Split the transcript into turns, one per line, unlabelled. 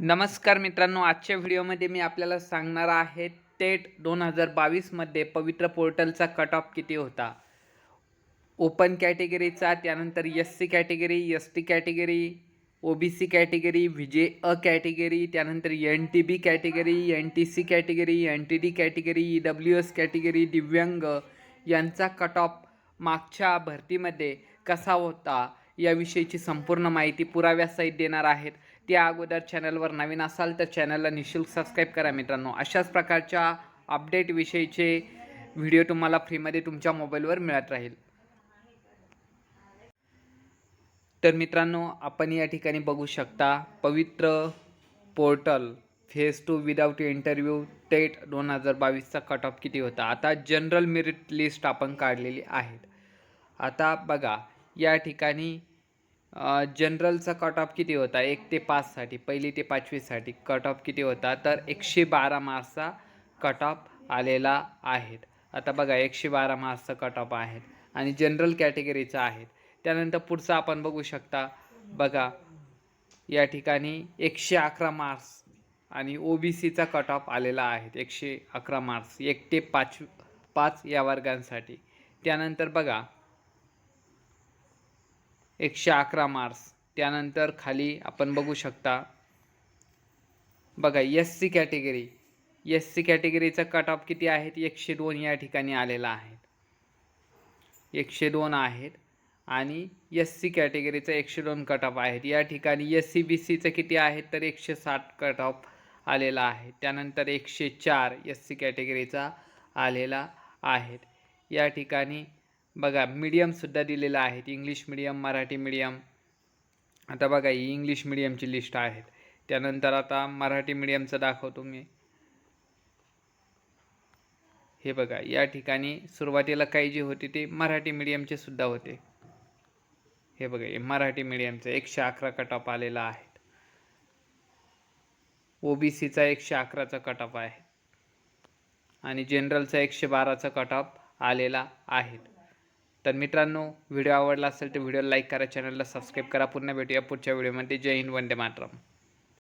नमस्कार मित्रांनो, आजच्या व्हिडिओमध्ये मी आपल्याला सांगणार आहे टेट 2022मध्ये पवित्र पोर्टलचा कट ऑफ किती होता. ओपन कॅटेगरीचा, त्यानंतर SC category, ST category, OBC category, VJ category, त्यानंतर NTB category, NTC category, NTD category, EWS category, दिव्यांग यांचा कट ऑफ मागच्या भरतीमध्ये कसा होता याविषयीची संपूर्ण माहिती पुराव्यासहित देणार आहेत. त्या अगोदर चॅनलवर नवीन असाल तर चॅनलला निःशुल्क सबस्क्राईब करा मित्रांनो. अशाच प्रकारच्या अपडेटविषयीचे व्हिडिओ तुम्हाला फ्रीमध्ये तुमच्या मोबाईलवर मिळत राहील. तर मित्रांनो, आपण या ठिकाणी बघू शकता Pavitra portal phase 2 without interview TET 2022चा कट ऑफ किती होता. आता जनरल मेरिट लिस्ट आपण काढलेली आहेत. आता बघा या ठिकाणी जनरलचा कट ऑफ किती होता. 1 ते 5साठी, 1ली ते 5वीसाठी कट ऑफ किती होता, तर 112 मार्क्सचा कट ऑफ आलेला आहे. आता बघा 112 मार्क्सचा कट ऑफ आहे आणि जनरल कॅटेगरीचा आहे. त्यानंतर पुढचा आपण बघू शकता. बघा या ठिकाणी 111 मार्क्स आणि OBCचा कट ऑफ आलेला आहे 111 मार्क्स 1 ते 5 या वर्गांसाठी. त्यानंतर बघा 111 मार्क्स. त्यानंतर खाली आपण बघू शकता. बघा SC कॅटेगरीचा कट ऑफ किती आहेत, 102 या ठिकाणी आलेला आहे. 102 आहेत आणि SC कॅटेगरीचा 102 कट ऑफ आहेत. या ठिकाणी SC BCचं किती आहेत, तर 160 कट ऑफ आलेला आहे. त्यानंतर 104 SC कॅटेगरीचा आलेला आहेत. या ठिकाणी बघा मीडियमसुद्धा दिलेला आहेत, इंग्लिश मीडियम, मराठी मीडियम. आता बघा ही इंग्लिश मीडियमची लिस्ट आहेत. त्यानंतर आता मराठी मीडियमचं दाखवतो मी. हे बघा या ठिकाणी सुरुवातीला काही जे होते ते मराठी मीडियमचे सुद्धा होते. हे बघा हे मराठी मीडियमचं 111 कट ऑफ आलेला आहे. OBCचा 111चा कट ऑफ आहे आणि जनरलचा 112चा कट ऑफ आलेला आहे. तर मित्रांनो, व्हिडिओ आवडला असेल तर व्हिडिओला लाईक करा, चॅनलला सबस्क्राईब करा. पुन्हा भेटूया पुढच्या व्हिडिओमध्ये. जय हिंद, वंदे मातरम.